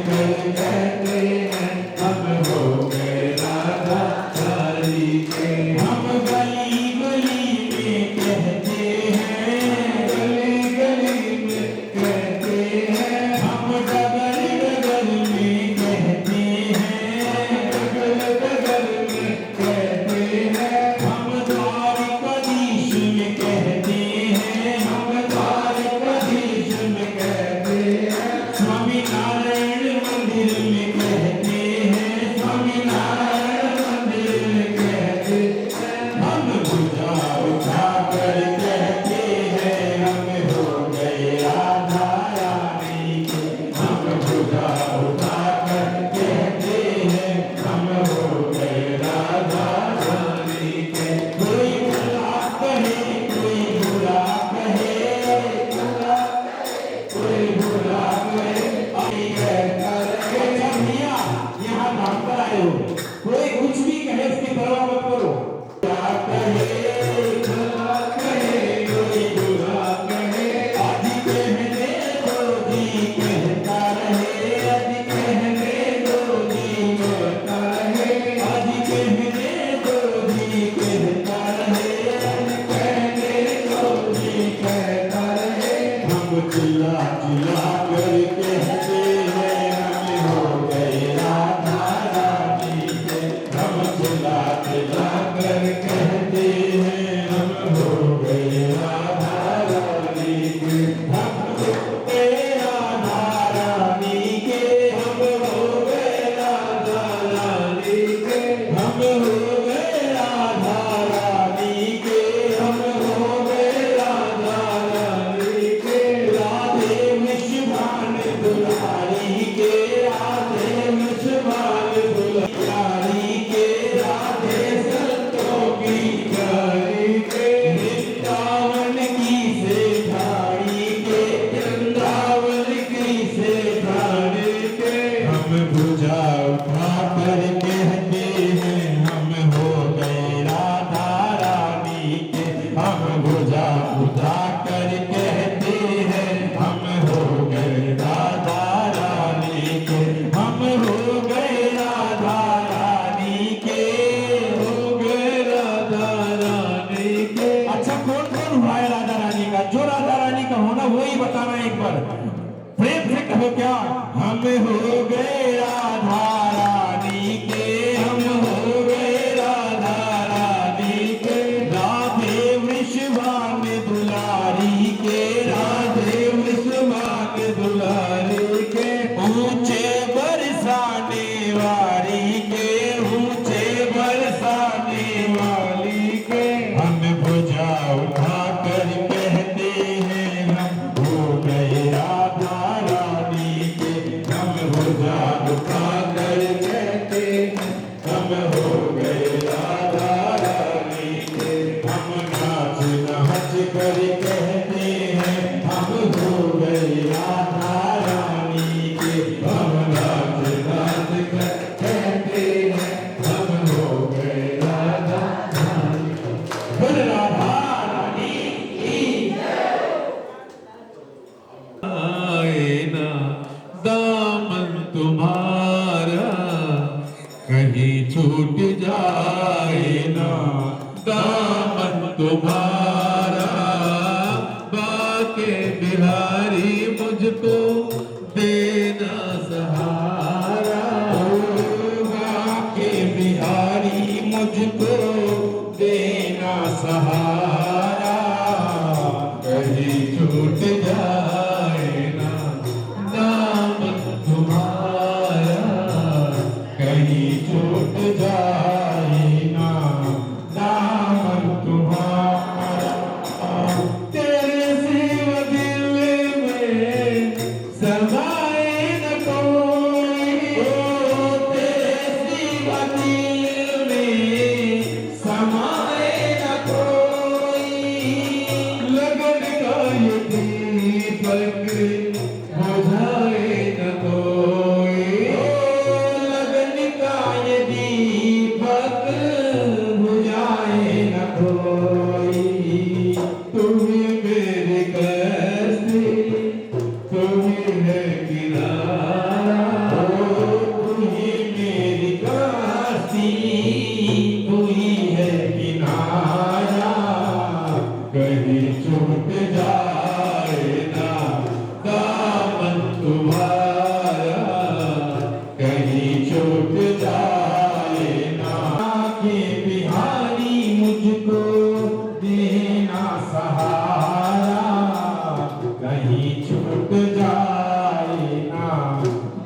कर कहते हैं हम हो गए राधा रानी के। हम गली गली में कहते हैं, गली गली में कहते हैं, हम डगर डगर में कहते हैं, डगर डगर में कहते हैं, हम द्वारकाधीश में कहते हैं, हम द्वारकाधीश में कहते हैं, स्वामी नारायण मंदिर में कहते हैं, स्वामी नारायण मंदिर में कहते हैं, हम भुजा उठा कर कहते हैं हम हो गए राधा रानी के। हम भुजा उठा कर कहते हैं हम हो गए राधा रानी के। कोई बुरा कहे, कोई बुरा कहे, कोई बुरा कहे, यहाँ भाग कर आए हो, कोई कुछ भी कहे उसकी परवाह मत करो। बुरा कहे, बुरा कहे, कोई बुरा कहे, आज कहने दो जी कहता रहे, आज कहने दो जी कहता रहे, आज कहने दो जी कहता रहे, आज कहने दो जी कहता रहे। हम चिल्ला चिल्ला कर कहते हैं हम हो गए राधा रानी के। हम चिल्ला चिल्ला कर कहते हैं हम हो गए राधा रानी के। हम हो गए राधा रानी के, हम हो गए राधा रानी के, हम हो गए राधा रानी के, हम हो गए राधा रानी के। राधे विश्वान दुलारी के, राधे विश्वान दुलारी के, राधे संतों की प्यारी के, वृंदावन की सेठानी के, वृंदावन की सेठानी के। हम भुजा उठा कर कहते हैं हम हो गए राधा रानी के। हम भुजा उठा कर कहते हैं हम हो गए राधा रानी के। हम हो गए राधा रानी के, हो गए राधा रानी के। अच्छा कौन कौन हुआ है राधा रानी का? जो राधा रानी का होना वही बताना एक बार प्रेम से कहो क्या? हम हो गए राधा रानी के, हम हो गए राधा रानी के। राधे वृषभान दुलारी के, राधे वृषभान दुलारी के। ऊंचे बरसाने वाली के, ऊंचे बरसाने वाली के। हम भुजा उठा कर कहते हैं हम हो गए राधा रानी के। हम भुजा उठा कर कहते हैं हम हो गए राधा रानी के। हम नाच नाच कर कहते हैं हम हो गए राधा रानी के। हम नाच नाच कर कहते हैं हम हो गए राधा रानी के। बोल राधा रानी की आए ना दामन तुम्हारा कहीं छूट जाए ना, दामन तुम्हारा बाके बिहारी मुझको देना सहारा। बाके बिहारी मुझको देना सहारा, कहीं छूट जाए ना दामन तुम्हारा, कहीं छूट जाए ना दामन तुम्हारा।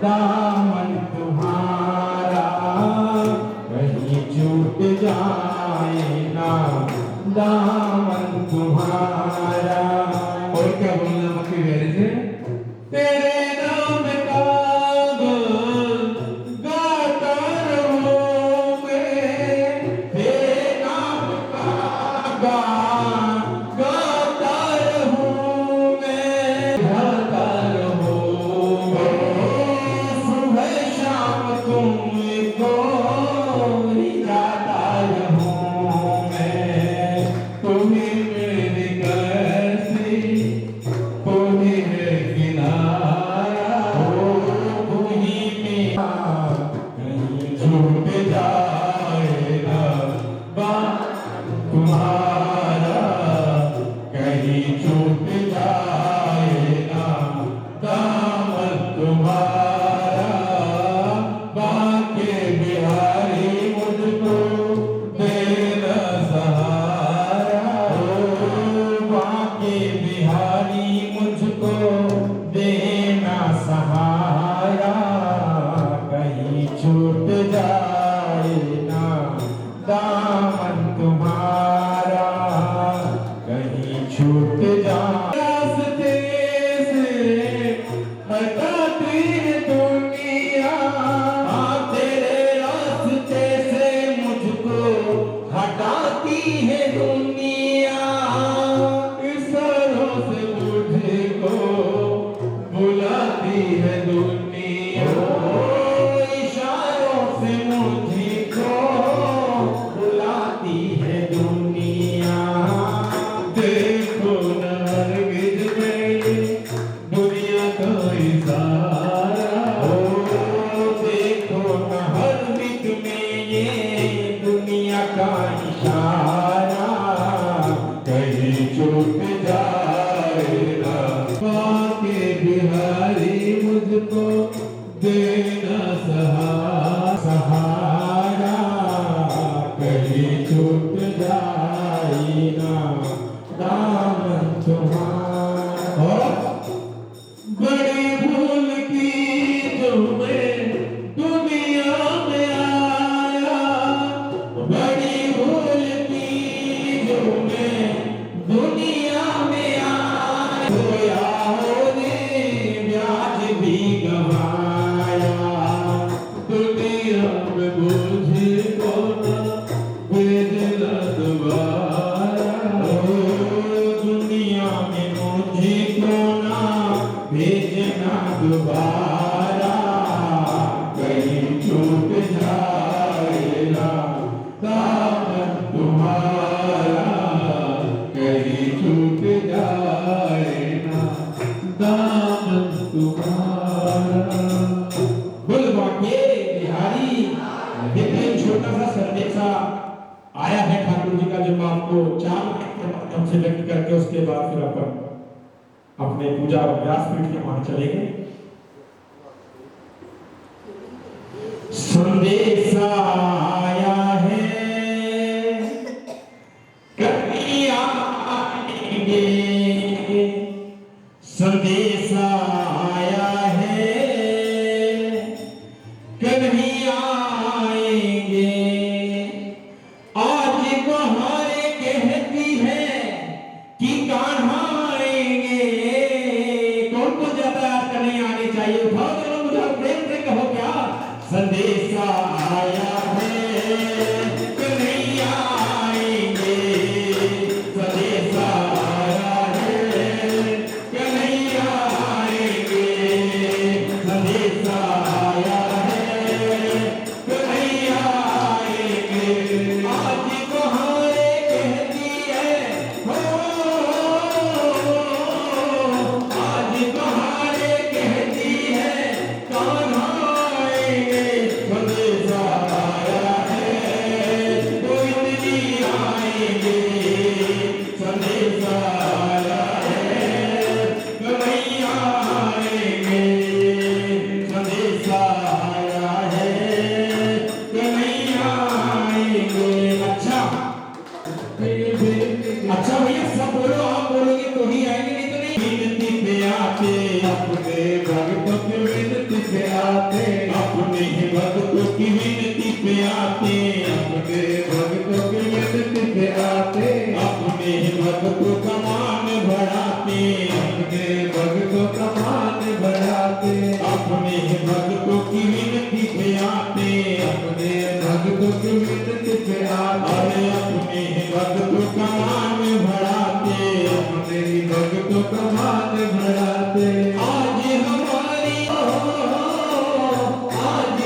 दामन तुम्हारा कहीं छूट जाए ना, दामन तुम्हारा। और क्या बोलना बाकी वेरी से, तेरे नाम का गाता रहूं मैं, तेरे नाम का गाता रहूं मैं, गाता रहूं मैं, सुबह शाम तुमको गाता रहूं मैं, तुम्हें मेरी कैसी तुम्हें है किनारा, तुम्हीं में कहीं छूट जाएगा बात तुम्हारा, कहीं छूट जाएगा दामन तुम्हारा। बाके बिहारी मुझको देना सहारा, बाके बिहारी मुझको देना सहारा, कहीं छूट जाए ना दामन तुम्हारा, कहीं छूट जाए। रास्ते से हटाती है दुनिया, तेरे रास्ते से मुझको हटाती है दुनिया, इशारों से मुझको बुलाती है दुनिया, इशारों से मुझको बुलाती है दुनिया। देखो न हरगिज़ में दुनिया का इशारा, देखो न हरगिज़ में ये दुनिया का इशारा, कहीं छूट जाएगा बाके बिहारी मुझको देना सहारा, कहीं छूट जाएगा दामन तुम्हारा। बड़ी भूल की जो मैं दुनिया में आया, बड़ी भूल की जो मैं दुनिया में आया, ब्याज भी गवाया, दुनिया में मुझको भेजना दोबारा, दुनिया में मुझको ना भेजना दोबारा, कहीं छूट जाएगा दामन तुम्हारा, कहीं छूट जाएगा दामन तुम्हारा। बोल बाके बिहारी। देखिए छोटा सा संदेशा आया है ठाकुर जी का, जो मैं आपको 4 मिनट के माध्यम से व्यक्त करके उसके बाद फिर अपन अपने पूजा व्यासपीठ के वहां चलेंगे। संदेशा आया है कभी आएंगे, संदेशा आया है कभी आएंगे, आज बहारे कहती है कि कान्हा आएंगे। कौन को ज्यादा याद करने आने चाहिए, उठाओ चलो मुझे प्रेम से कहो क्या संदेशा पे आते, अपने भक्तों की विनती पे आते, अपने भक्तों की विनती पे आते, अपने भक्तों का मान बढ़ाते, अपने भक्तों का मान बढ़ाते, अपने भक्तों की विनती पे आते, अपने भक्तों की विनती पे आते, अपने भक्तों का मान बढ़ाते, अपने भक्तों का मान बढ़ाते। आज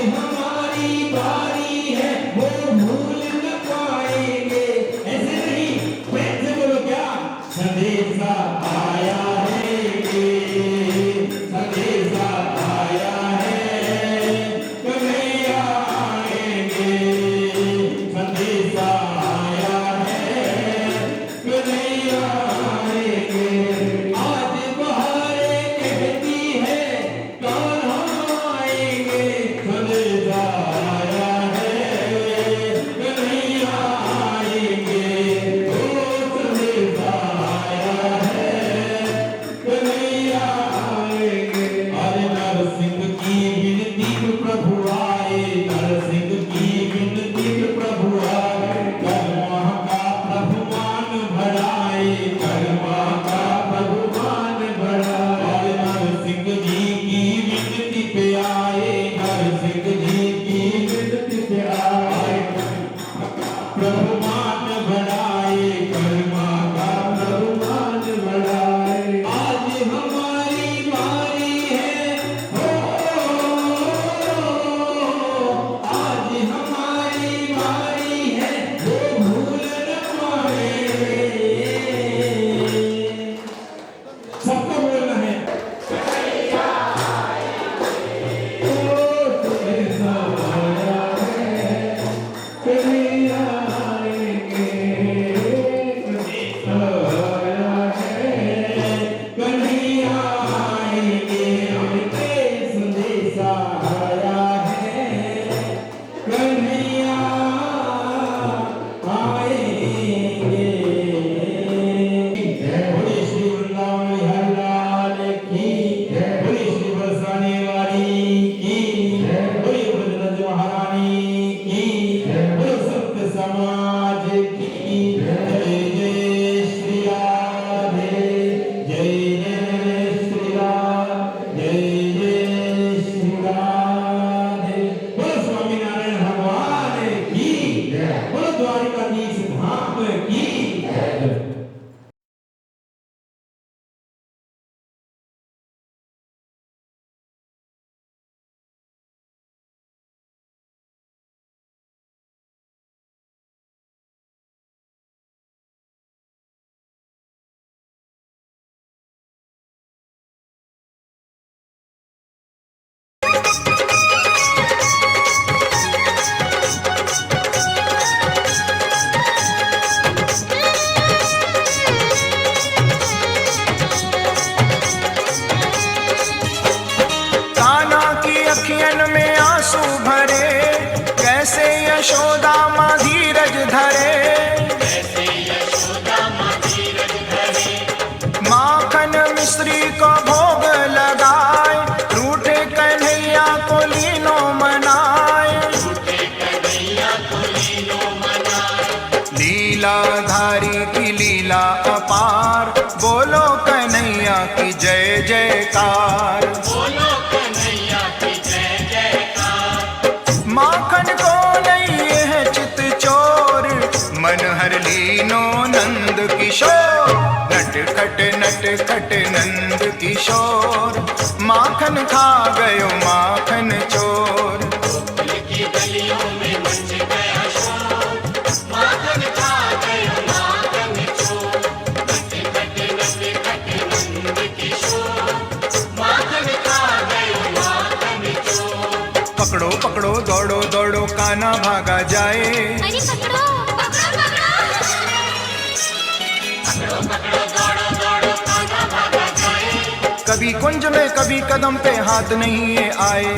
हमारी बारी है, वो भूल न पाएंगे। ऐसे नहीं, प्रेम से बोलो क्या? संदेशा आया है कि संदेशा आया है, कन्हैया आएंगे। संदेशा आया है, कन्हैया आएंगे। आज बहारें कहती है, कान्हा आएंगे। संदेशा आया है, कन्हैया आएंगे। ओ संदेशा आया है, कन्हैया आएंगे। अरे नरसिंह की विनती पे प्रभु आए, नरसिंह की विनती पे प्रभु आए। कर्मा का प्रभु मान बढ़ाए, कर्मा का प्रभु मान बढ़ाए। अरे नरसिंह जी की विनती पे आए, नरसिंह जी की विनती पे आए। प्रभु मान बढ़ाए, कर्मा का प्रभु मान बढ़ाए। आज हमारी बारी है, हो आज हमारी बारी है, वो भूल न पाएंगे। सबको बोलना है। ओ संदेशा आया है, कन्हैया आएंगे। संदेशा आया है, कन्हैया आएंगे। हमके संदेशा आया है, कन्हैया आएंगे। बोले श्री वृंदावन विहारी लाल की, बोले श्री बरसाने वाली की, बोले ब्रजराज महारानी की, बोले सत्य समाज की। जय जय श्री राधे, जय जय श्री राधे, जय जय श्री राधे। बोलो स्वामीनारायण भगवान की, बोलो द्वारिकाधीश धाम की। कान्हा की अखियन में आंसू भरे, कैसे यशोदा माँ धीरज धरे। माखन मिश्री को भोग लगाए, रूठे कन्हैया को लीनो मनाए। लीलाधारी की लीला अपार, बोलो कन्हैया की जय जयकार। माखन को नहीं है चित चोर, मन हर लीनो नंद किशोर। नट खट नंद किशोर, माखन खा गयो माखन चोर। पकड़ो पकड़ो दौड़ो दौड़ो कान्हा भागा जाए। अरे पकड़ो पकड़ो पकड़ो। कभी कुंज में कभी कदम पे हाथ नहीं ये आए।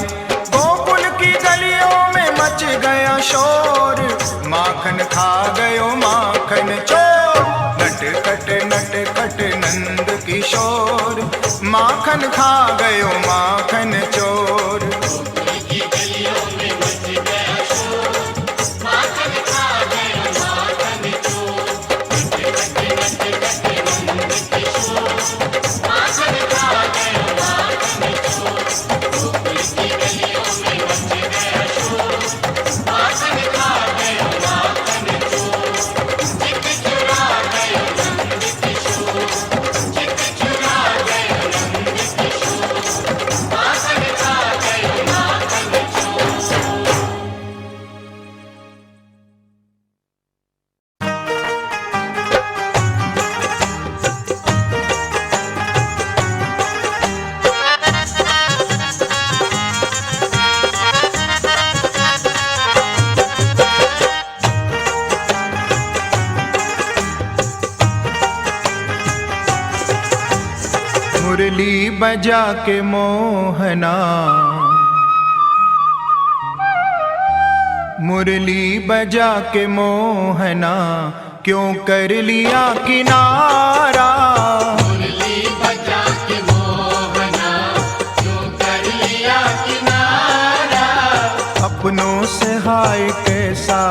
गोकुल की गलियों में मच गया शोर, माखन खा गयो माखन चोर। नट खट नंद किशोर, माखन खा गयो माखन चोर। बजा के मोहना, मुरली बजा के मोहना, क्यों कर लिया किनारा। मुरली बजा के मोहना, क्यों कर लिया किनारा। अपनों से हाय कैसा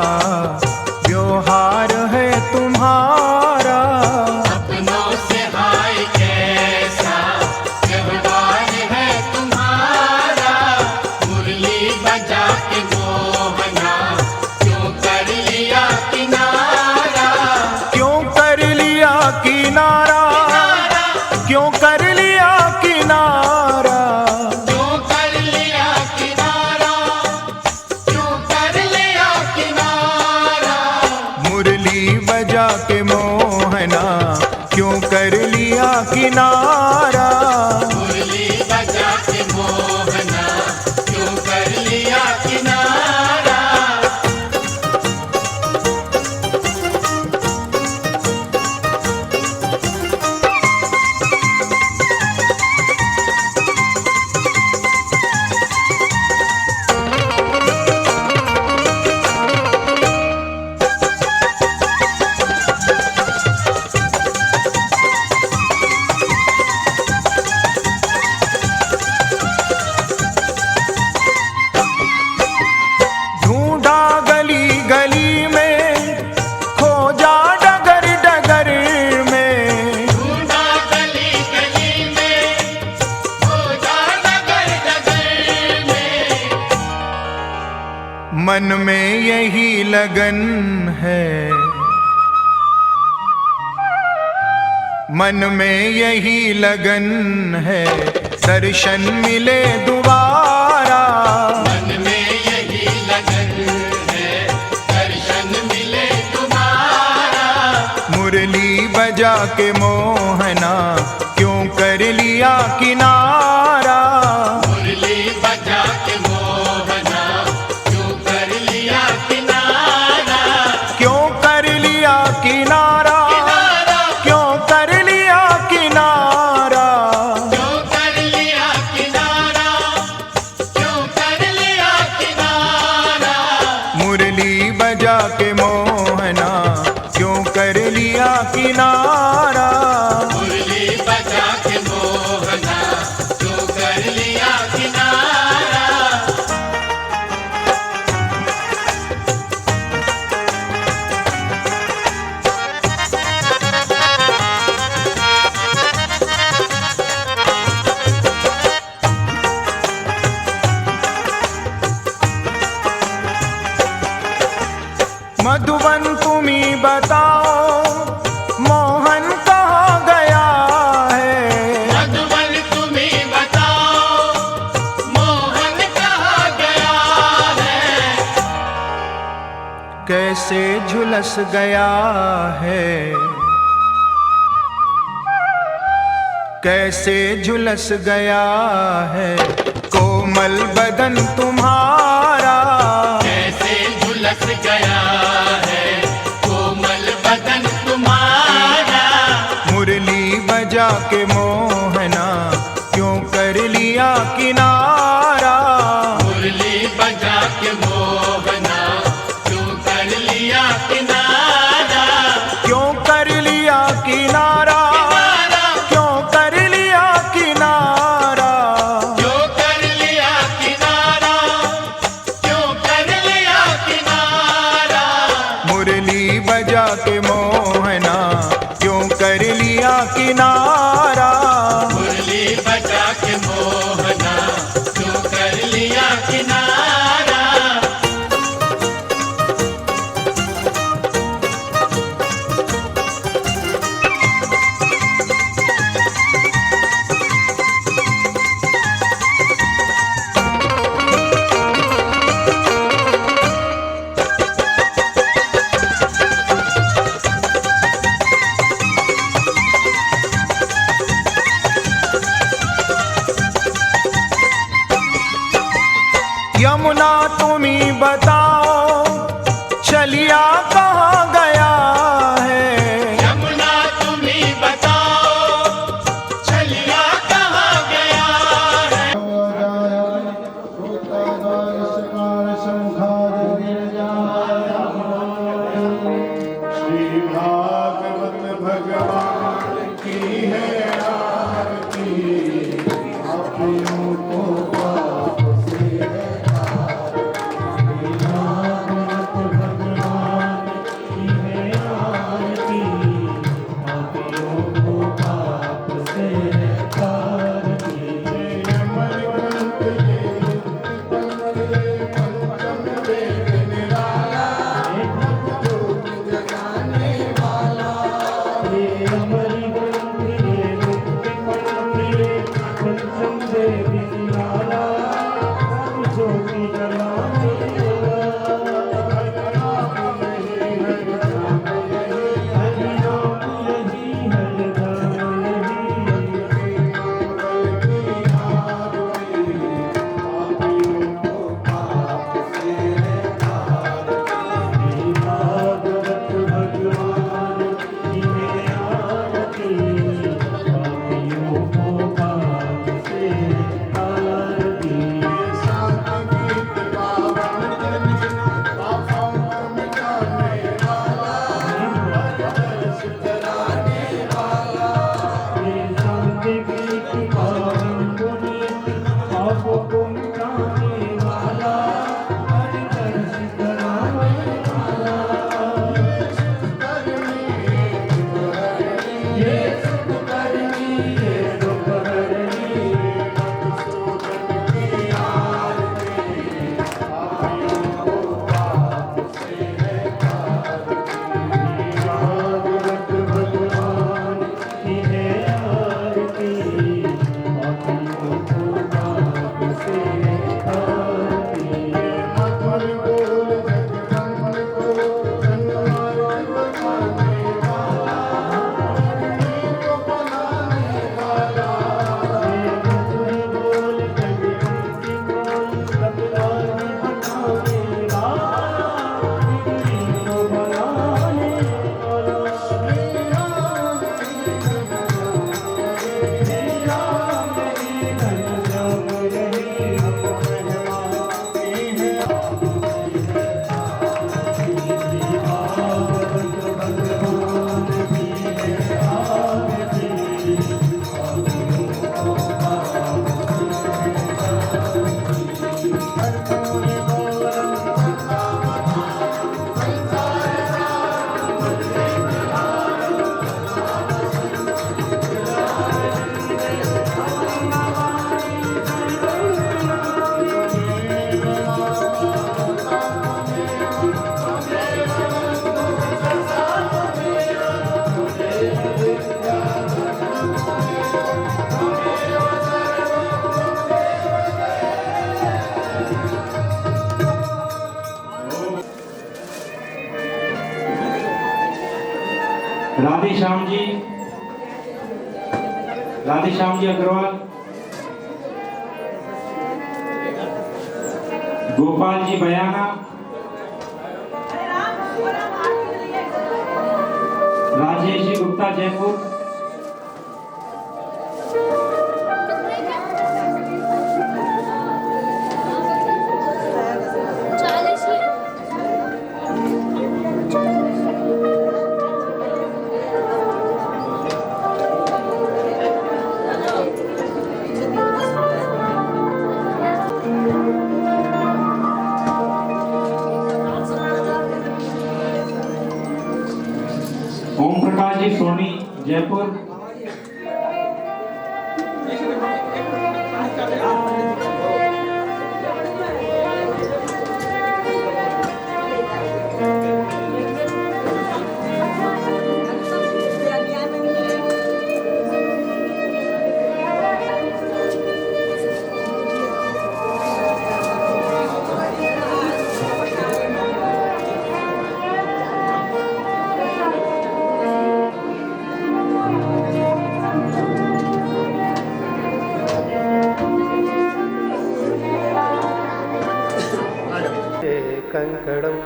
व्यवहार है तुम्हारा। अपनों से हाय कैसा व्यवहार है तुम्हारा। मुरली बजा के मोहना, क्यों कर लिया किनारा। क्यों कर लिया किनारा, क्यों कर लिया किनारा। क्यों कर लिया किनारा, क्यों कर लिया किनारा। मुरली बजा के मोहना, क्यों कर लिया किनारा। मुरली बजा के मोहना, क्यों कर लिया किनारा। ढूंढा गली गली में, खोजा डगर डगर में। ढूंढा गली गली में, खोजा डगर डगर में। मन में यही लगन है, मन में यही लगन है, दर्शन मिले दोबारा। मन में यही लगन है, दर्शन मिले तुम्हारा। मुरली बजा के मोहना, क्यों कर लिया किनारा। मुरली बजा के मोहना, क्यों कर लिया किनारा। क्यों कर लिया किनारा, क्यों कर लिया किनारा। क्यों कर लिया किनारा, क्यों कर लिया किनारा। मुरली बजा के मोहना, क्यों कर लिया किनारा। मुरली बजा के मोहना, क्यों कर लिया किनारा। मधुबन तुम्ही बताओ, मोहन कहाँ गया है। मधुबन तुम्ही बताओ, मोहन कहाँ गया है। कैसे झुलस गया है, कैसे झुलस गया है, कोमल बदन तुम्हारा। कैसे झुलस गया है, कोमल बदन तुम्हारा। मुरली बजा के मोहना, क्यों कर लिया किनारा। मुरली बजा के मोहना, क्यों कर लिया किनारा। क्यों कर लिया किनारा, क्यों कर लिया किनारा। क्यों कर लिया किनारा, क्यों कर लिया किनारा। मुरली बजा के मोहना, क्यों कर लिया किनारा। मुरली बजा के मोहना, क्यों कर लिया किनारा। यमुना तुम्ही बताओ, चलिया कहाँ गया है। यमुना तुम्ही बताओ, चलिया कहाँ गया राधेश्याम जी अग्रवाल, गोपाल जी बयाना, राजेश जी गुप्ता जयपुर, ओम प्रकाश जी सोनी जयपुर, कंकड़म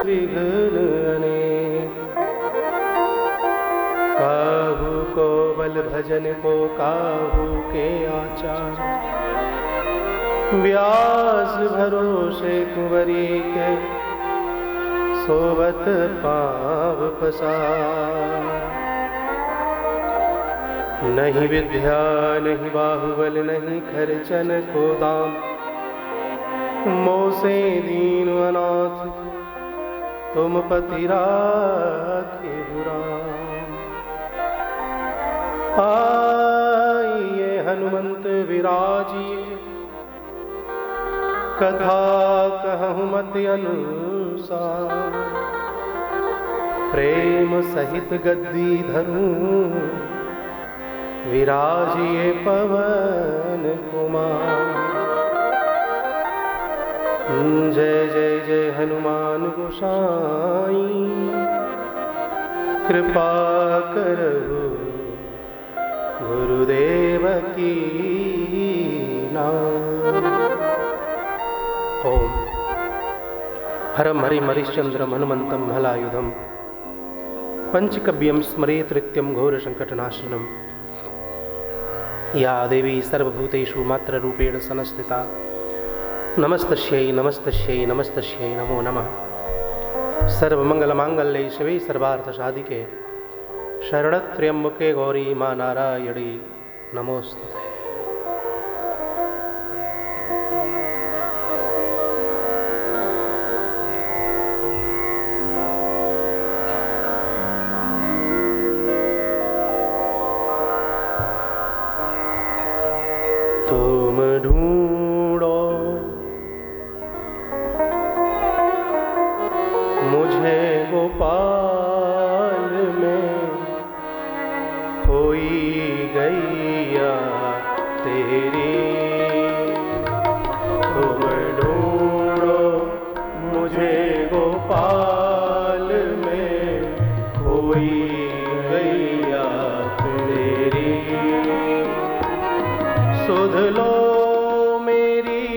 विघ्न अनेक, काहू को बल भजन को काहू के आचार, व्यास भरोसे कुंवरी के सोबत पाव पसार। नहीं विद्या नहीं बाहुबल नहीं खर्चन को दाम, मोसे दीन अनाथ तुम पति राखे राम। आइए हनुमंत विराजिए, कथा कहूँ मत अनुसार, प्रेम सहित गद्दी धरूं विराजिए पवन कुमार। जय जय जय हनुमान गोसाई, कृपा करहु गुरुदेव की नाम। ओम हरम हरिम हरिश्चंद्रम हनुमंतम हलायुधम, पंचकव्यम स्मरेत नित्यम घोर संकटनाशनम। या देवी सर्वभूतेषु मात्र रूपेण संस्थिता, नमस्तस्यै नमस्तस्यै नमस्तस्यै नमो नमः। सर्वमंगलमांगल्ये शिवे सर्वार्थसाधिके, शरणत्र्यंबके गौरी मां नारायणी नमोस्तुते। तुम ढूंढो मुझे गोपाल में, खोई गैया तेरी। तुम ढूंढो मुझे गोपाल में, खोई गैया तेरी। सुध लो मेरी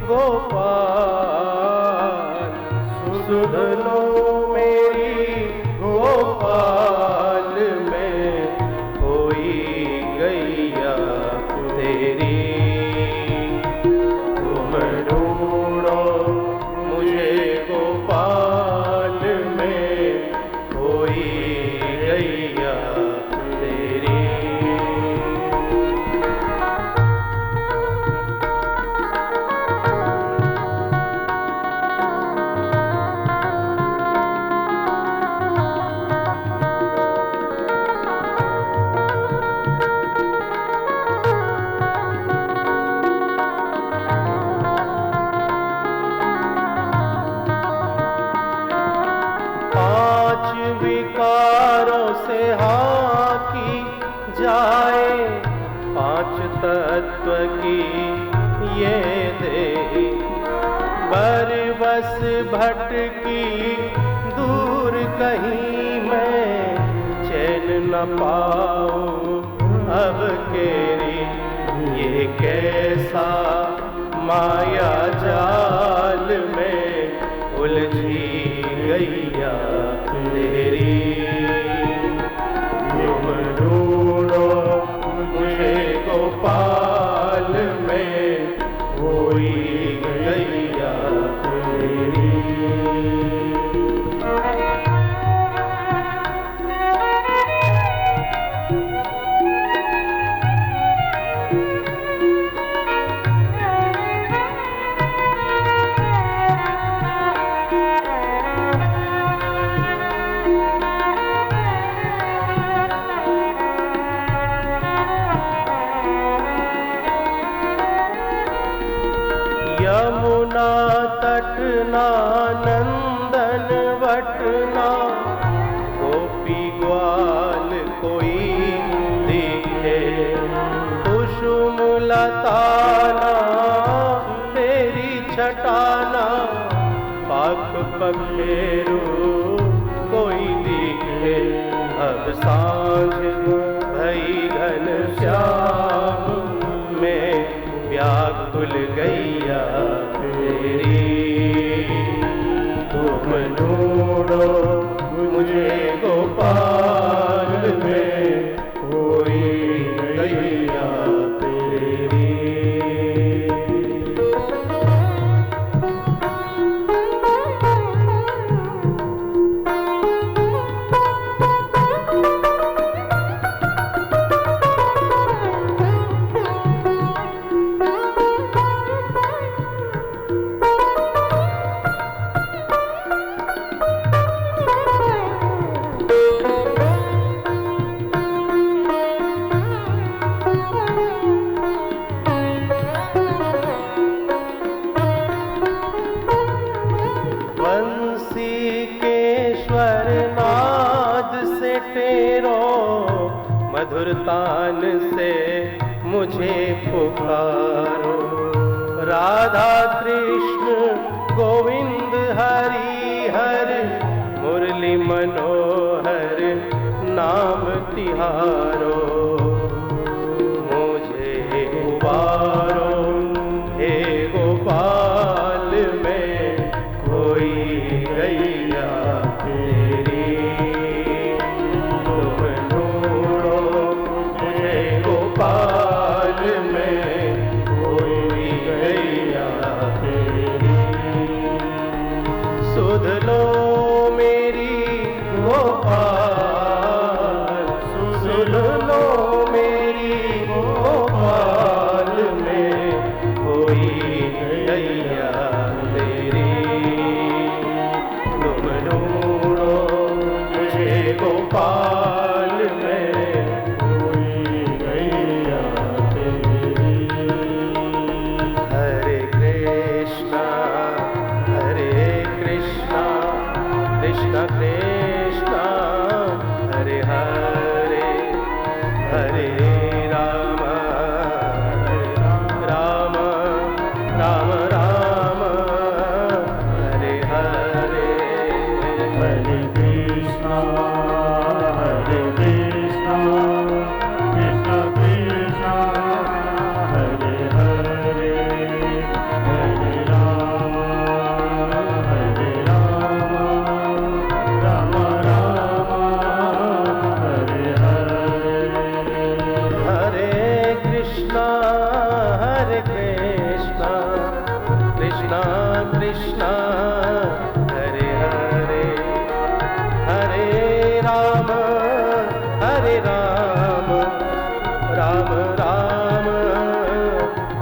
गोपाल, सुध लो मेरी गोपाल में, खोई गैया तेरी। तुम ढूंढो मुझे गोपाल में, खोई गैया तेरी। विकारों से हाकी जाए, पांच तत्व की ये दे। बरबस भटकी दूर कहीं मैं चैन न पाऊं अब केरी, ये कैसा माया जाल में उलझी गैया तेरी। तुम ढूंढो मुझे गोपाल में कोई गैया तेरी। यमुना तटना नंदन वटना गोपी ग्वाल कोई दिखे, कुसुम लताना तेरी छटाना पाक पखेरु कोई दिखे। अब सांझ भई घन श्याम में व्याकुल गैया तेरी। तुम ढूंढो मुझे गोपाल में कोई गैया तेरी। बंसी के स्वर नाद से तेरो मधुर तान से मुझे पुकारो। राधा कृष्ण गोविंद हरि हर मुरली मनोहर नाम तिहारो। मुझे उबारो हे गोपाल में कोई गैया तेरी। तुम ढूंढो मुझे गोपाल में कोई गैया तेरी। सुध लो मेरी गोपाल, सुध लो मेरी गोपाल में कोई गैया तेरी। तुम ढूंढो मुझे गोपाल में कोई गैया तेरी। हरे कृष्णा कृष्णा कृष्णा हरे हरे, हरे राम राम राम राम हरे हरे। हरे कृष्णा कृष्णा कृष्णा हरे हरे, हरे राम राम राम हरे हरे। हरे कृष्णा कृष्णा कृष्णा हरे हरे, हरे राम राम राम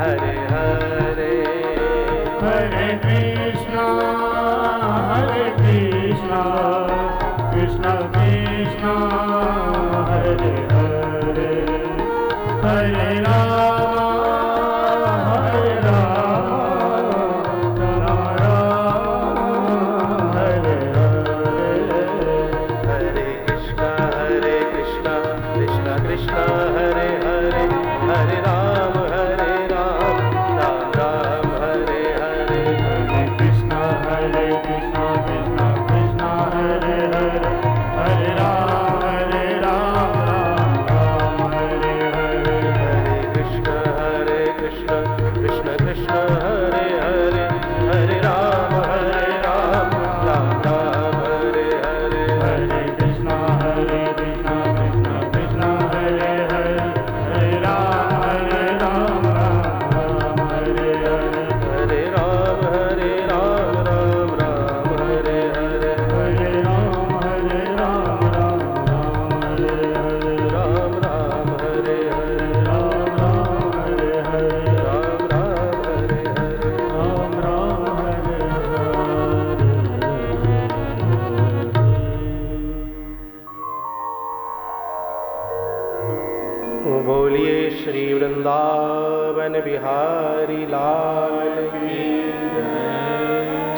हरे हरे। हरे कृष्णा कृष्णा कृष्णा हरे हरे, हरे राम राम हरे हरे। हरे कृष्णा कृष्णा कृष्णा हरे हरे, हरे राम राम राम हरे हरे। हरे कृष्णा कृष्णा कृष्णा हरे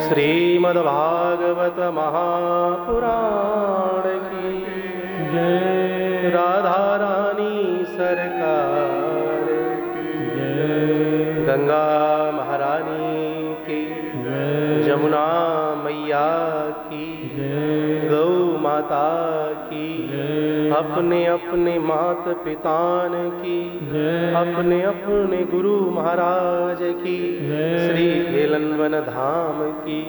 श्रीमद्भागवत महापुराण की जय। राधा रानी सरकार की गंगा महारानी की जमुना मैया की गौ माता की अपने अपने मात पितान की अपने अपने गुरु महाराज की श्री खेलनवन धाम की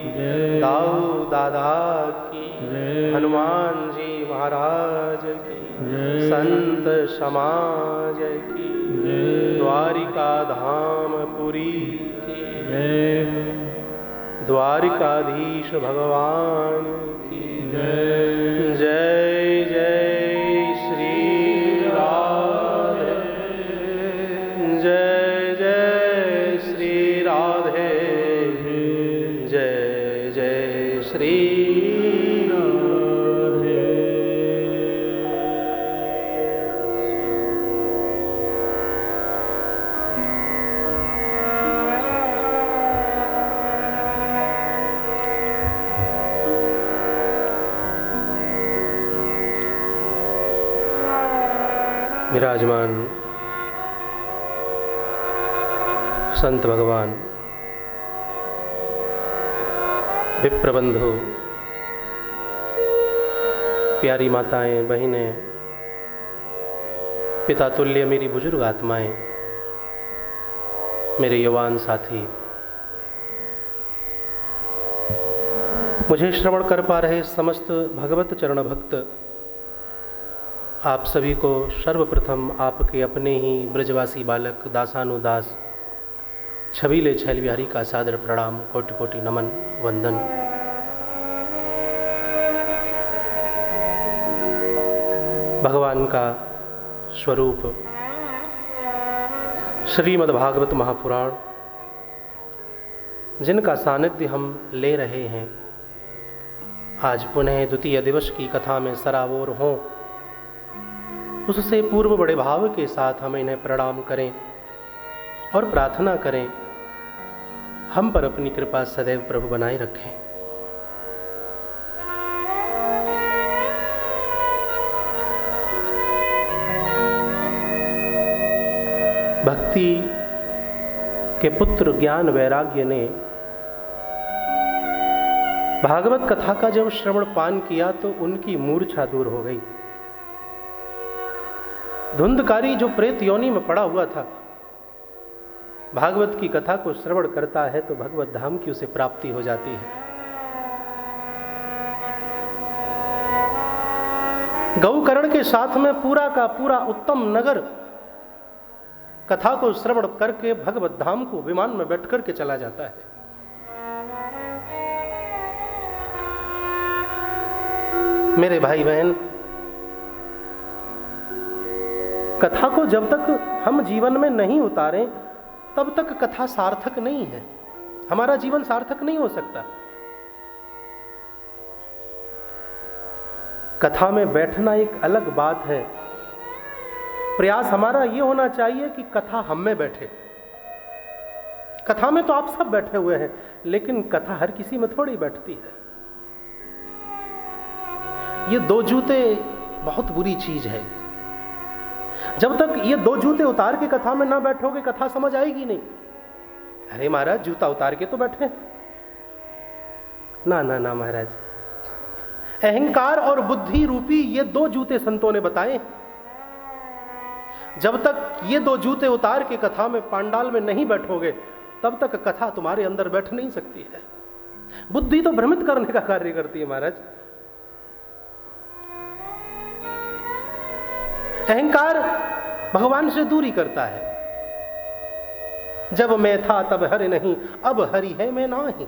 दाऊ दादा की हनुमान जी महाराज की संत समाज की द्वारिका धाम पुरी की द्वारिकाधीश भगवान की जय जय श्री राधे जय जय श्री राधे जय जय श्री विराजमान संत भगवान, विप्रबंधु, प्यारी माताएं, बहिनें, पिता तुल्य मेरी बुजुर्ग आत्माएं, मेरे युवान साथी, मुझे श्रवण कर पा रहे समस्त भगवत चरण भक्त, आप सभी को सर्वप्रथम आपके अपने ही ब्रजवासी बालक दासानुदास छबीले छैल बिहारी का सादर प्रणाम, कोटि कोटि नमन वंदन। भगवान का स्वरूप श्रीमद्भागवत महापुराण, जिनका सानिध्य हम ले रहे हैं, आज पुनः द्वितीय दिवस की कथा में सराबोर हों, उससे पूर्व बड़े भाव के साथ हम इन्हें प्रणाम करें और प्रार्थना करें हम पर अपनी कृपा सदैव प्रभु बनाए रखें। भक्ति के पुत्र ज्ञान वैराग्य ने भागवत कथा का जब श्रवण पान किया तो उनकी मूर्छा दूर हो गई। धुंधकारी जो प्रेत योनि में पड़ा हुआ था, भागवत की कथा को श्रवण करता है तो भगवत धाम की उसे प्राप्ति हो जाती है। गौकर्ण के साथ में पूरा का पूरा उत्तम नगर कथा को श्रवण करके भगवत धाम को विमान में बैठ करके चला जाता है। मेरे भाई बहन, कथा को जब तक हम जीवन में नहीं उतारें तब तक कथा सार्थक नहीं है, हमारा जीवन सार्थक नहीं हो सकता। कथा में बैठना एक अलग बात है, प्रयास हमारा यह होना चाहिए कि कथा हम में बैठे। कथा में तो आप सब बैठे हुए हैं, लेकिन कथा हर किसी में थोड़ी बैठती है। ये दो जूते बहुत बुरी चीज है। जब तक ये दो जूते उतार के कथा में ना बैठोगे, कथा समझ आएगी नहीं। अरे महाराज, जूता उतार के तो बैठे। ना ना ना महाराज, अहंकार और बुद्धि रूपी ये दो जूते संतों ने बताए। जब तक ये दो जूते उतार के कथा में पांडाल में नहीं बैठोगे, तब तक कथा तुम्हारे अंदर बैठ नहीं सकती है। बुद्धि तो भ्रमित करने का कार्य करती है महाराज। अहंकार भगवान से दूरी करता है। जब मैं था तब हरि नहीं, अब हरि है मैं नाही।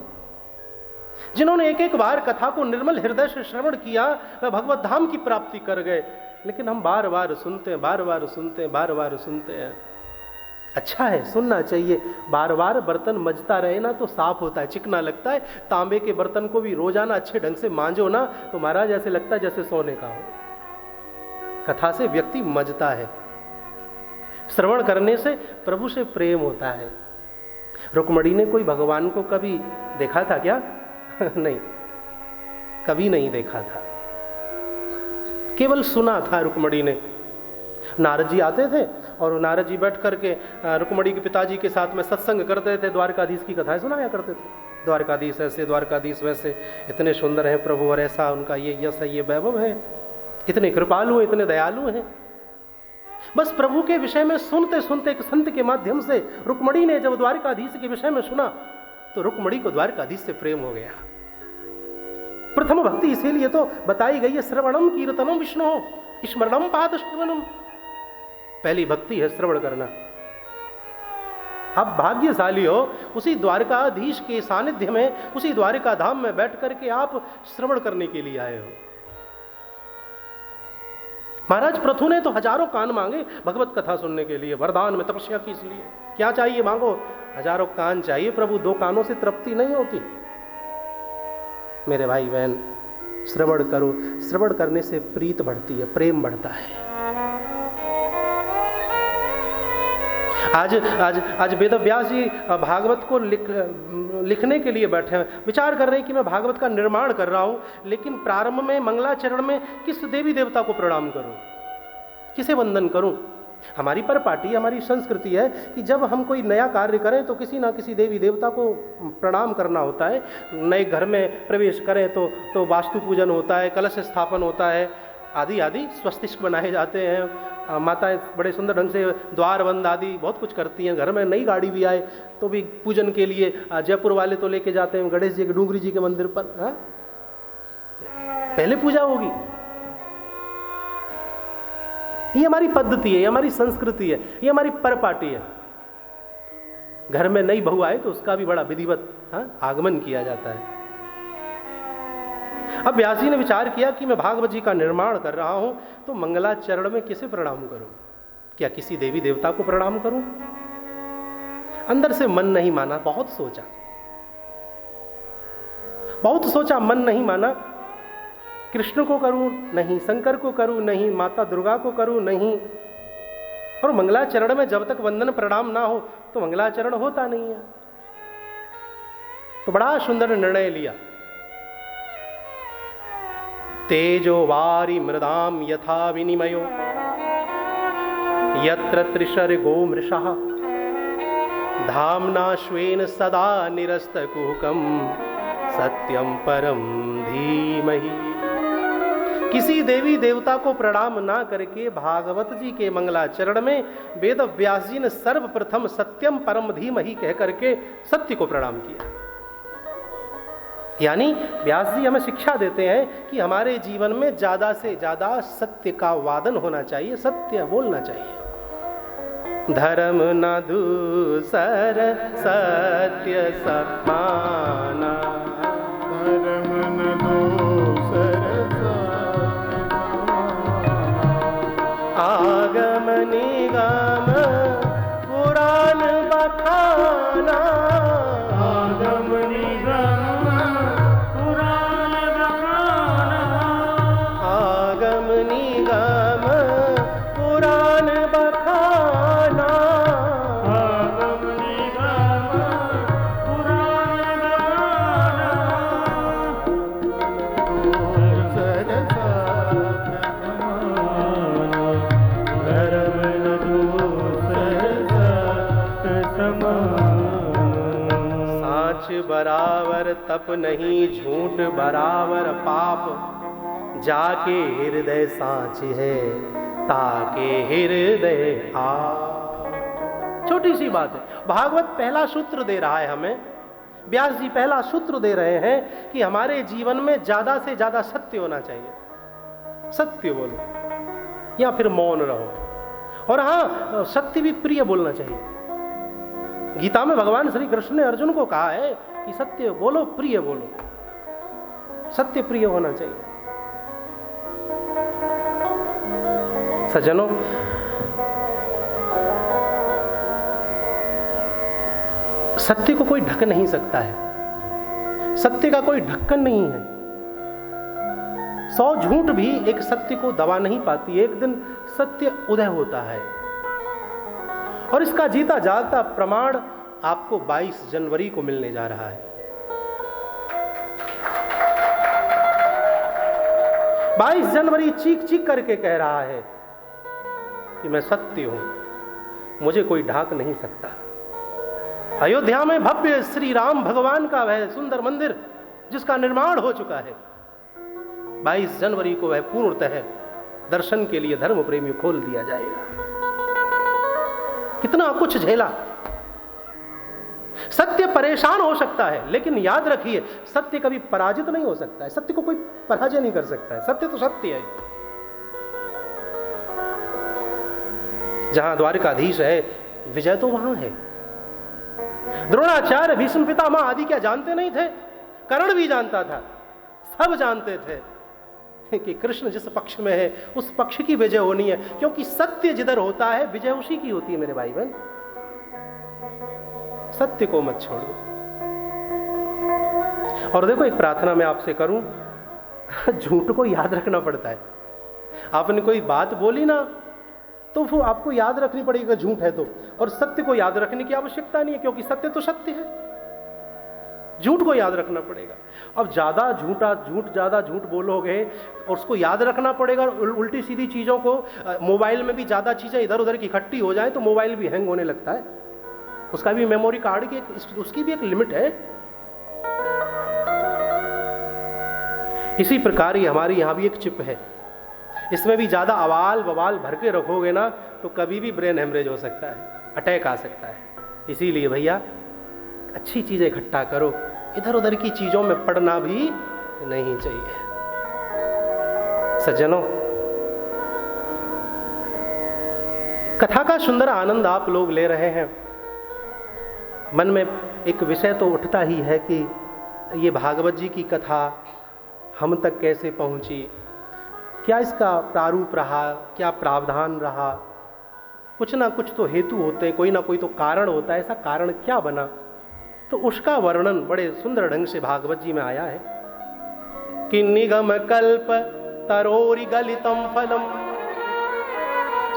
जिन्होंने एक एक बार कथा को निर्मल हृदय से श्रवण किया, वह भगवत धाम की प्राप्ति कर गए। लेकिन हम बार बार सुनते हैं, बार बार सुनते हैं, बार बार सुनते हैं। अच्छा है, सुनना चाहिए। बार बार बर्तन मजता रहे ना तो साफ होता है, चिकना लगता है। तांबे के बर्तन को भी रोजाना अच्छे ढंग से मांजो ना तो महाराज ऐसे लगता है जैसे सोने का हो। कथा से व्यक्ति मजता है, श्रवण करने से प्रभु से प्रेम होता है। रुक्मणी ने कोई भगवान को कभी देखा था क्या? नहीं, कभी नहीं देखा था, केवल सुना था रुक्मणी ने। नारद जी आते थे और नारद जी बैठ करके रुक्मणी के पिताजी के साथ में सत्संग करते थे, द्वारकाधीश की कथाएं सुनाया करते थे। द्वारकाधीश ऐसे, द्वारकाधीश वैसे, इतने सुंदर हैं प्रभु और ऐसा उनका ये यश है, ये वैभव है, इतने कृपालु हैं, इतने दयालु हैं। बस प्रभु के विषय में सुनते सुनते एक संत के माध्यम से रुक्मणी ने जब द्वारकाधीश के विषय में सुना तो रुक्मणी को द्वारकाधीश से प्रेम हो गया। प्रथम भक्ति इसीलिए तो बताई गई है, श्रवणम कीर्तनम विष्णु स्मरणम पाद श्रवणम। पहली भक्ति है श्रवण करना। आप भाग्यशाली हो, उसी द्वारकाधीश के सानिध्य में, उसी द्वारका धाम में बैठ करके आप श्रवण करने के लिए आए हो। महाराज पृथु ने तो हजारों कान मांगे भगवत कथा सुनने के लिए, वरदान में तपस्या की, इसलिए क्या चाहिए मांगो, हजारों कान चाहिए प्रभु, 2 कानों से तृप्ति नहीं होती। मेरे भाई बहन, श्रवण करो, श्रवण करने से प्रीत बढ़ती है, प्रेम बढ़ता है। आज वेदव्यास जी भागवत को लिखने के लिए बैठे हैं, विचार कर रहे हैं कि मैं भागवत का निर्माण कर रहा हूं, लेकिन प्रारंभ में मंगलाचरण में किस देवी देवता को प्रणाम करूं, किसे वंदन करूं। हमारी परिपाटी, हमारी संस्कृति है कि जब हम कोई नया कार्य करें तो किसी ना किसी देवी देवता को प्रणाम करना होता है। नए घर में प्रवेश करें तो वास्तु पूजन होता है, कलश स्थापन होता है, आदि आदि स्वस्तिष्क बनाए जाते हैं। माताएं बड़े सुंदर ढंग से द्वार बंद आदि बहुत कुछ करती हैं। घर में नई गाड़ी भी आए तो भी पूजन के लिए जयपुर वाले तो लेके जाते हैं गणेश जी के, डूंगरी जी के मंदिर पर। हाँ, पहले पूजा होगी। ये हमारी पद्धति है, ये हमारी संस्कृति है, ये हमारी परिपाटी है। घर में नई बहू आए तो उसका भी बड़ा विधिवत आगमन किया जाता है। अब व्यास जी ने विचार किया कि मैं भागवत जी का निर्माण कर रहा हूं तो मंगलाचरण में किसे प्रणाम करूं, क्या किसी देवी देवता को प्रणाम करूं। अंदर से मन नहीं माना, बहुत सोचा, मन नहीं माना। कृष्ण को करूं नहीं, शंकर को करूं नहीं, माता दुर्गा को करूं नहीं। और मंगलाचरण में जब तक वंदन प्रणाम ना हो तो मंगलाचरण होता नहीं है। तो बड़ा सुंदर निर्णय लिया। तेजो वारी मृदाम यथा विनिमयो यत्र त्रिशर्गो मृषः धाम्ना श्वेन सदा निरस्तकुहकं सत्यम परम धीमहि। किसी देवी देवता को प्रणाम ना करके भागवत जी के मंगलाचरण में वेद व्यास जी ने सर्वप्रथम सत्यम परम धीमहि कह करके सत्य को प्रणाम किया। यानी व्यास जी हमें शिक्षा देते हैं कि हमारे जीवन में ज्यादा से ज्यादा सत्य का वादन होना चाहिए, सत्य बोलना चाहिए। धर्म न दूसर सत्य समाना, धर्म न दूसर आगम निगम पुराण बखाना, आगम निगम पुराण बखाना, आगम निगम पुराण बखाना, आगम निगम पुराण बखाना, दूसर साथ समाना, धर्म न दूसर साथ समाना। साच बराबर तप नहीं, झूठ बराबर पाप, जाके हृदय साच है ताके हृदय आप। छोटी सी बात है। भागवत पहला सूत्र दे रहा है हमें, व्यास जी पहला सूत्र दे रहे हैं कि हमारे जीवन में ज्यादा से ज्यादा सत्य होना चाहिए। सत्य बोलो या फिर मौन रहो, और हाँ, सत्य भी प्रिय बोलना चाहिए। गीता में भगवान श्री कृष्ण ने अर्जुन को कहा है कि सत्य बोलो, प्रिय बोलो, सत्य प्रिय होना चाहिए। सज्जनों, सत्य को कोई ढक नहीं सकता है, सत्य का कोई ढक्कन नहीं है। 100 झूठ भी एक सत्य को दबा नहीं पाती। एक दिन सत्य उदय होता है, और इसका जीता जागता प्रमाण आपको 22 जनवरी को मिलने जा रहा है। 22 जनवरी चीख चीख करके कह रहा है कि मैं सत्य हूं, मुझे कोई ढाक नहीं सकता। अयोध्या में भव्य श्री राम भगवान का वह सुंदर मंदिर जिसका निर्माण हो चुका है, 22 जनवरी को वह पूर्णतः दर्शन के लिए धर्म प्रेमी खोल दिया जाएगा। कितना कुछ झेला। सत्य परेशान हो सकता है, लेकिन याद रखिए सत्य कभी पराजित नहीं हो सकता है। सत्य को कोई पराजय नहीं कर सकता है। सत्य तो सत्य है। जहां द्वारिकाधीश है, विजय तो वहां है। द्रोणाचार्य, भीष्म पितामह आदि क्या जानते नहीं थे? कर्ण भी जानता था, सब जानते थे कि कृष्ण जिस पक्ष में है उस पक्ष की विजय होनी है, क्योंकि सत्य जिधर होता है विजय उसी की होती है। मेरे भाई बहन, सत्य को मत छोड़ो। और देखो, एक प्रार्थना मैं आपसे करूं, झूठ को याद रखना पड़ता है। आपने कोई बात बोली ना, तो वो आपको याद रखनी पड़ेगी झूठ है तो, और सत्य को याद रखने की आवश्यकता नहीं है, क्योंकि सत्य तो सत्य है। झूठ को याद रखना पड़ेगा। अब ज्यादा झूठ बोलोगे और उसको याद रखना पड़ेगा। उल्टी सीधी चीजों को, मोबाइल में भी ज्यादा चीजें इधर उधर की इकट्ठी हो जाए तो मोबाइल भी हैंग होने लगता है। उसका भी मेमोरी कार्ड की उसकी भी एक लिमिट है। इसी प्रकार ही हमारी यहां भी एक चिप है, इसमें भी ज्यादा अवाल बवाल भर के रखोगे ना तो कभी भी ब्रेन हेमरेज हो सकता है, अटैक आ सकता है। इसीलिए भैया अच्छी चीजें इकट्ठा करो, इधर उधर की चीजों में पड़ना भी नहीं चाहिए। सज्जनों, कथा का सुंदर आनंद आप लोग ले रहे हैं। मन में एक विषय तो उठता ही है कि ये भागवत जी की कथा हम तक कैसे पहुंची, क्या इसका प्रारूप रहा, क्या प्रावधान रहा। कुछ ना कुछ तो हेतु होते हैं, कोई ना कोई तो कारण होता है। ऐसा कारण क्या बना, तो उसका वर्णन बड़े सुंदर ढंग से भागवत जी में आया है कि निगम कल्प तरोरि गलितम फलम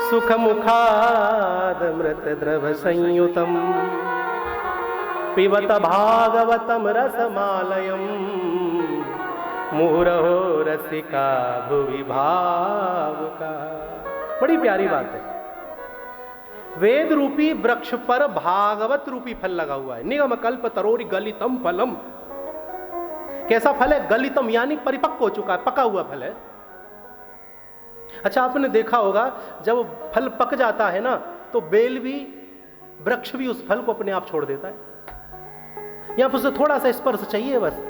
सुख मुखाद मृत द्रव संयुतम पिबत भागवतम रसमालयम मुहुरहो रसिका भुवि भावुका। बड़ी प्यारी बात है। वेद रूपी वृक्ष पर भागवत रूपी फल लगा हुआ है। निगम कल्प तरोरि गलितम फलम। कैसा फल है? गलितम यानी परिपक्व हो चुका है, पका हुआ फल है। अच्छा, आपने देखा होगा जब फल पक जाता है ना तो बेल भी, वृक्ष भी उस फल को अपने आप छोड़ देता है। यहां पर उसे थोड़ा सा स्पर्श चाहिए बस।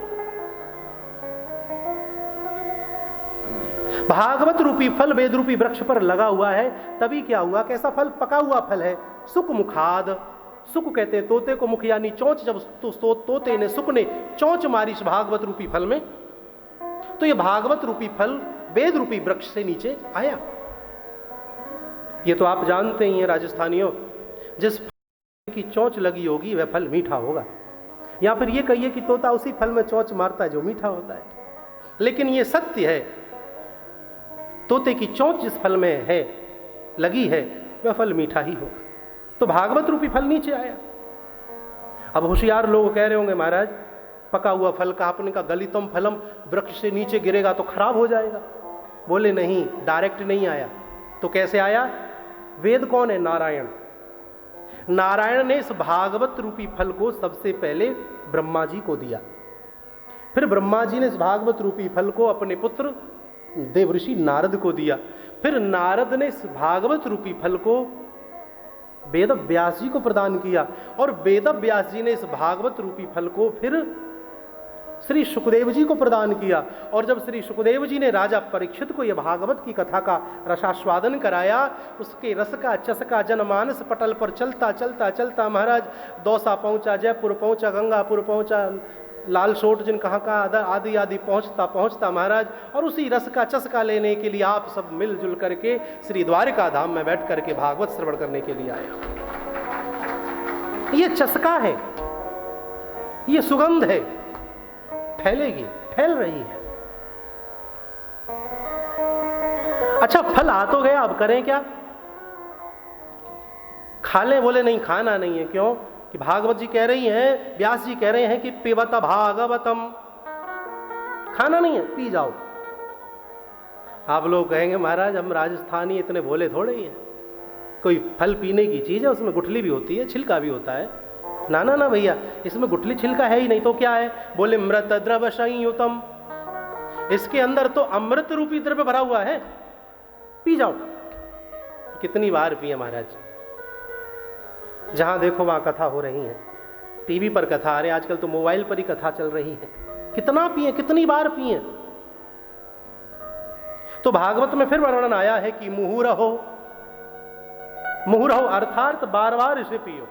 भागवत रूपी फल वेद रूपी वृक्ष पर लगा हुआ है, तभी क्या हुआ? कैसा फल? पका हुआ फल है। सुख मुखाद, सुख कहते हैं तोते को, मुख यानी चोंच। जब तोते ने, सुख ने चोंच मारी इस भागवत रूपी फल में, तो ये भागवत रूपी फल वेद रूपी वृक्ष से नीचे आया। ये तो आप जानते ही हैं राजस्थानियों, जिस फल की चोंच लगी होगी वह फल मीठा होगा। या फिर ये कहिए कि तोता उसी फल में चोंच मारता है जो मीठा होता है। लेकिन ये सत्य है, तोते की चोंच जिस फल में है, लगी है, वह फल मीठा ही होगा। तो भागवत रूपी फल नीचे आया। अब होशियार लोग कह रहे होंगे, महाराज पका हुआ फल का आपने कहा गलितम फलम, वृक्ष से नीचे गिरेगा तो खराब हो जाएगा। बोले नहीं, डायरेक्ट नहीं आया। तो कैसे आया? वेद कौन है? नारायण। नारायण ने इस भागवत रूपी फल को सबसे पहले ब्रह्मा जी को दिया। फिर ब्रह्मा जी ने इस भागवत रूपी फल को अपने पुत्र देवऋषि नारद को दिया। फिर नारद ने इस भागवत रूपी फल को वेद व्यास जी को प्रदान किया, और वेद व्यास जी ने इस भागवत रूपी फल को फिर श्री सुखदेव जी को प्रदान किया। और जब श्री सुखदेव जी ने राजा परीक्षित को यह भागवत की कथा का रसास्वादन कराया, उसके रस का चस्का जनमानस पटल पर चलता चलता चलता महाराज दौसा पहुंचा, जयपुर पहुंचा, गंगापुर पहुंचा, लाल सोट जिन कहाँ का आदि आदि पहुंचता पहुंचता महाराज, और उसी रस का चस्का लेने के लिए आप सब मिलजुल करके श्री द्वारिका धाम में बैठ करके भागवत श्रवण करने के लिए आए। ये चस्का है, ये सुगंध है, फैलेगी, फैल रही है। अच्छा, फल आ तो गया, अब करें क्या? खा लें? बोले नहीं, खाना नहीं है। क्यों? कि भागवत जी कह रही हैं, व्यास जी कह रहे हैं कि पिबत भागवतम, खाना नहीं है, पी जाओ। आप लोग कहेंगे महाराज हम राजस्थानी इतने भोले थोड़े ही हैं, कोई फल पीने की चीज़ है उसमें गुठली भी होती है, छिलका भी होता है। ना ना ना भैया, इसमें गुठली छिलका है ही नहीं, तो क्या है? बोले मृत द्रव संयुतम, इसके अंदर तो अमृत रूपी द्रव्य भरा हुआ है, पी जाओ। कितनी बार पिए महाराज, जहां देखो वहां कथा हो रही है, टीवी पर कथा, अरे आजकल तो मोबाइल पर ही कथा चल रही है, कितना पिए, कितनी बार पिए। तो भागवत में फिर वर्णन आया है कि मुहुरहो, मुहुरहो अर्थात बार बार इसे पियो।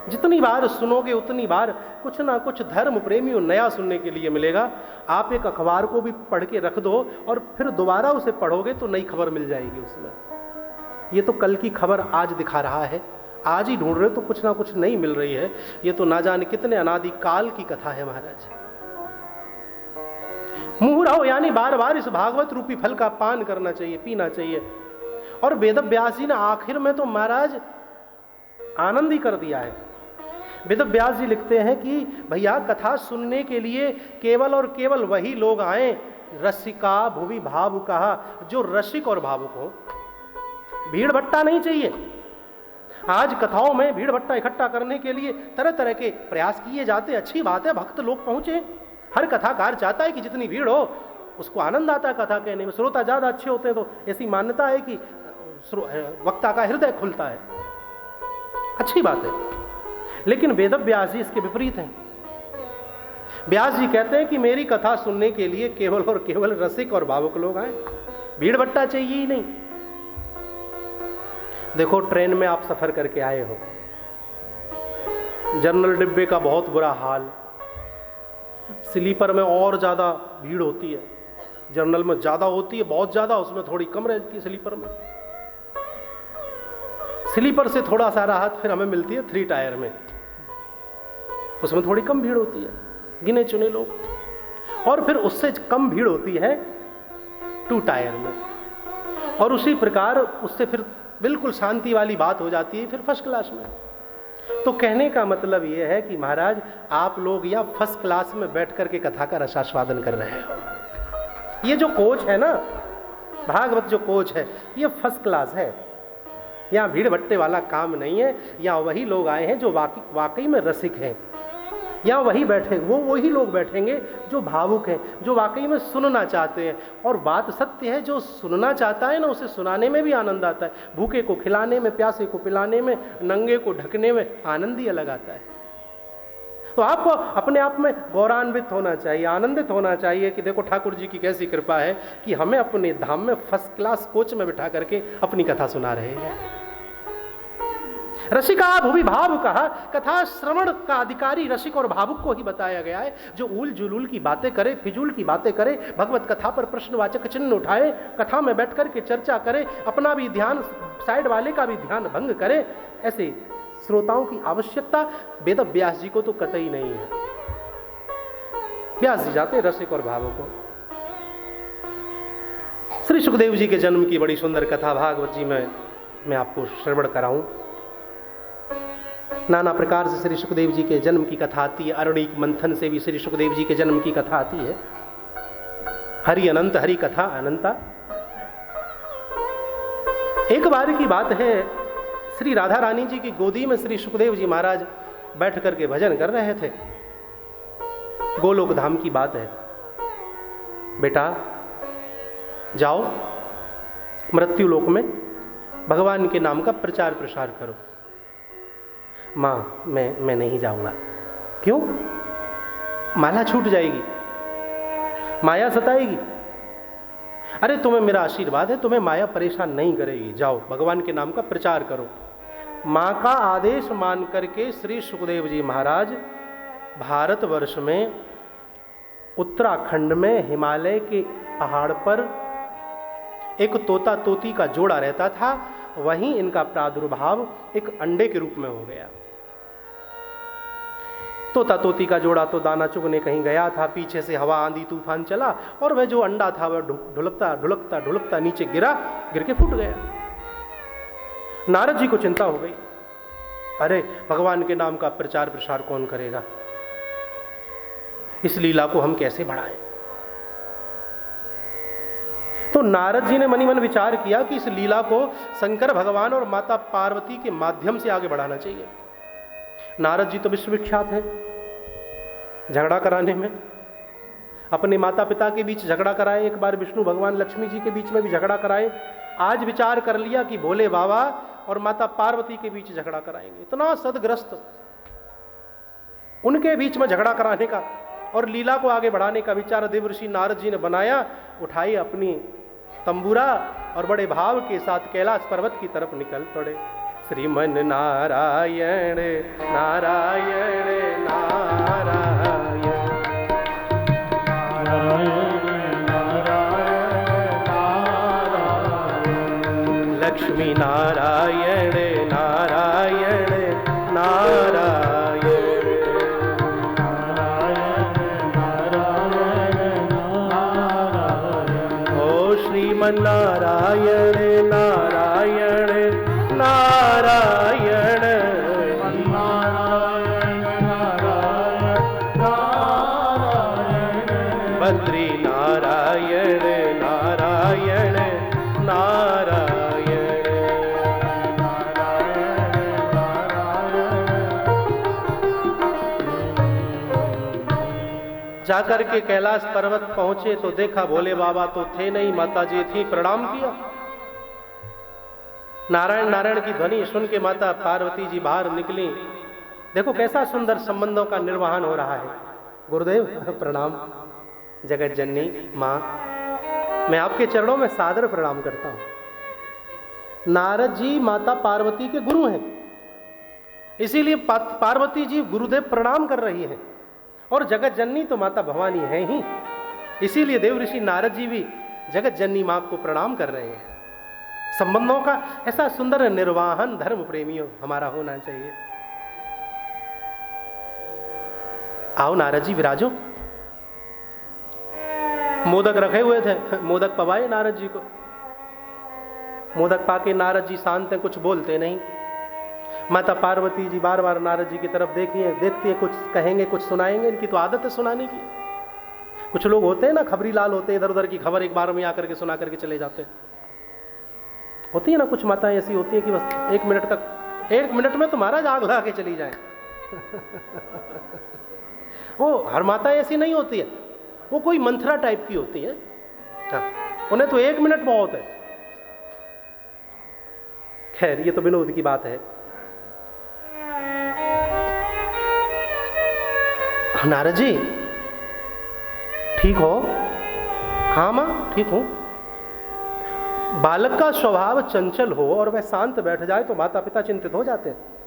जितनी बार सुनोगे उतनी बार कुछ ना कुछ धर्म प्रेमियों नया सुनने के लिए मिलेगा। आप एक अखबार को भी पढ़ के रख दो और फिर दोबारा उसे पढ़ोगे तो नई खबर मिल जाएगी उसमें। ये तो कल की खबर आज दिखा रहा है, आज ही ढूंढ रहे हो तो कुछ ना कुछ नई मिल रही है। ये तो ना जाने कितने अनादि काल की कथा है महाराज। मुहुरहो यानी बार बार इस भागवत रूपी फल का पान करना चाहिए, पीना चाहिए। और वेद व्यास जी ने आखिर में तो महाराज आनंद ही कर दिया है। वेद व्यास जी लिखते हैं कि भैया कथा सुनने के लिए केवल और केवल वही लोग आए, रसिका भुवि भावुका, जो रसिक और भावुक हो। भीड़ भट्टा नहीं चाहिए। आज कथाओं में भीड़ भट्टा इकट्ठा करने के लिए तरह तरह के प्रयास किए जाते, अच्छी बात है, भक्त लोग पहुंचे। हर कथाकार चाहता है कि जितनी भीड़ हो उसको आनंद आता है कथा कहने में, श्रोता ज्यादा अच्छे होते हैं, तो ऐसी मान्यता है कि वक्ता का हृदय खुलता है, अच्छी बात है। लेकिन वेद व्यास जी इसके विपरीत हैं। व्यास जी कहते हैं कि मेरी कथा सुनने के लिए केवल और केवल रसिक और भावुक लोग आए, भीड़ भट्टा चाहिए ही नहीं। देखो ट्रेन में आप सफर करके आए हो, जनरल डिब्बे का बहुत बुरा हाल, स्लीपर में और ज्यादा भीड़ होती है, जनरल में ज्यादा होती है, बहुत ज्यादा, उसमें थोड़ी कम रहती है स्लीपर में। स्लीपर से थोड़ा सा राहत फिर हमें मिलती है 3 टायर में, उसमें थोड़ी कम भीड़ होती है, गिने चुने लोग। और फिर उससे कम भीड़ होती है 2 टायर में, और उसी प्रकार उससे फिर बिल्कुल शांति वाली बात हो जाती है फिर फर्स्ट क्लास में। तो कहने का मतलब यह है कि महाराज आप लोग या फर्स्ट क्लास में बैठ करके कथा का रसास्वादन कर रहे हो। ये जो कोच है ना, भागवत जो कोच है, ये फर्स्ट क्लास है। यहाँ भीड़ भट्टे वाला काम नहीं है। यहाँ वही लोग आए हैं जो वाकई में रसिक हैं। यहाँ वही बैठे, वही लोग बैठेंगे जो भावुक हैं, जो वाकई में सुनना चाहते हैं। और बात सत्य है, जो सुनना चाहता है ना, उसे सुनाने में भी आनंद आता है। भूखे को खिलाने में, प्यासे को पिलाने में, नंगे को ढकने में आनंद ही अलग आता है। तो आपको अपने आप में गौरवान्वित होना चाहिए, आनंदित होना चाहिए कि देखो ठाकुर जी की कैसी कृपा है कि हमें अपने धाम में फर्स्ट क्लास कोच में बिठा करके अपनी कथा सुना रहे हैं। रसिका भुवि भावुक कहा, कथा श्रवण का अधिकारी रसिक और भावुक को ही बताया गया है। जो उल जुलूल की बातें करे, फिजूल की बातें करे, भगवत कथा पर प्रश्नवाचक चिन्ह उठाए, कथा में बैठ कर के चर्चा करे, अपना भी ध्यान, साइड वाले का भी ध्यान भंग करे, ऐसे श्रोताओं की आवश्यकता वेद व्यास जी को तो कतई नहीं है। व्यास जी जाते रसिक और भावुक को। श्री सुखदेव जी के जन्म की बड़ी सुंदर कथा भागवत जी में मैं आपको श्रवण कराऊं। नाना प्रकार से श्री सुखदेव जी के जन्म की कथा आती है। अरुणिक मंथन से भी श्री सुखदेव जी के जन्म की कथा आती है। हरि अनंत, हरि कथा अनंता। एक बार की बात है, श्री राधा रानी जी की गोदी में श्री सुखदेव जी महाराज बैठ करके भजन कर रहे थे। गोलोक धाम की बात है। बेटा जाओ मृत्यु लोक में भगवान के नाम का प्रचार प्रसार करो। माँ मैं नहीं जाऊंगा। क्यों? माला छूट जाएगी, माया सताएगी। अरे तुम्हें मेरा आशीर्वाद है, तुम्हें माया परेशान नहीं करेगी, जाओ भगवान के नाम का प्रचार करो। माँ का आदेश मान करके श्री सुखदेव जी महाराज भारतवर्ष में उत्तराखंड में हिमालय के पहाड़ पर एक तोता तोती का जोड़ा रहता था, वहीं इनका प्रादुर्भाव एक अंडे के रूप में हो गया। तोता तोती का जोड़ा तो दाना चुगने कहीं गया था, पीछे से हवा आंधी तूफान चला और वह जो अंडा था वह ढुलकता ढुलकता ढुलकता नीचे गिरा, गिर के फूट गया। नारद जी को चिंता हो गई, अरे भगवान के नाम का प्रचार प्रसार कौन करेगा, इस लीला को हम कैसे बढ़ाएं। तो नारद जी ने मनी मन विचार किया कि इस लीला को शंकर भगवान और माता पार्वती के माध्यम से आगे बढ़ाना चाहिए। नारद जी तो विश्वविख्यात हैं झगड़ा कराने में, अपने माता पिता के बीच झगड़ा कराए, एक बार विष्णु भगवान लक्ष्मी जी के बीच में भी झगड़ा कराए। आज विचार कर लिया कि भोले बाबा और माता पार्वती के बीच झगड़ा कराएंगे। इतना सदग्रस्त उनके बीच में झगड़ा कराने का और लीला को आगे बढ़ाने का विचार देवर्षि नारद जी ने बनाया। उठाई अपनी तंबूरा और बड़े भाव के साथ कैलाश पर्वत की तरफ निकल पड़े। श्रीमन नारायण नारायण नारायण, लक्ष्मी नारायण नारायण नारायण, ओ श्रीमन नारायण नारायण नारायण, बद्री नारायण नारायण नारायण, जाकर के कैलाश पर्वत पहुंचे तो देखा भोले बाबा तो थे नहीं, माता जी थी। प्रणाम किया। नारायण नारायण की ध्वनि सुन के माता पार्वती जी बाहर निकली। देखो कैसा सुंदर संबंधों का निर्वहन हो रहा है। गुरुदेव प्रणाम। जगत जननी माँ, मैं आपके चरणों में सादर प्रणाम करता हूं। नारद जी माता पार्वती के गुरु हैं, इसीलिए पार्वती जी गुरुदेव प्रणाम कर रही हैं, और जगत जननी तो माता भवानी है ही, इसीलिए देव ऋषि नारद जी भी जगत जननी माँ को प्रणाम कर रहे हैं। संबंधों का ऐसा सुंदर निर्वाहन धर्म प्रेमियों हमारा होना चाहिए। आओ नारद जी विराजो। मोदक रखे हुए थे, मोदक पवाए नारद जी को। मोदक पाके नारद जी शांत हैं, कुछ बोलते नहीं। माता पार्वती जी बार बार नारद जी की तरफ देखती है, कुछ कहेंगे कुछ सुनाएंगे। इनकी तो आदत है सुनाने की। कुछ लोग होते हैं ना खबरी लाल होते हैं, इधर उधर की खबर एक बार में आकर के सुना करके चले जाते हैं। होती है ना कुछ माताएं ऐसी होती है कि बस एक मिनट में तो महाराज आग लगा के चली जाए। वो हर माता ऐसी नहीं होती है, वो कोई मंथरा टाइप की होती है। हाँ, उन्हें तो 1 मिनट बहुत है। खैर ये तो विनोद की बात है। नारद जी ठीक हो? हाँ माँ ठीक हूं। बालक का स्वभाव चंचल हो और वह शांत बैठ जाए तो माता पिता चिंतित हो जाते हैं।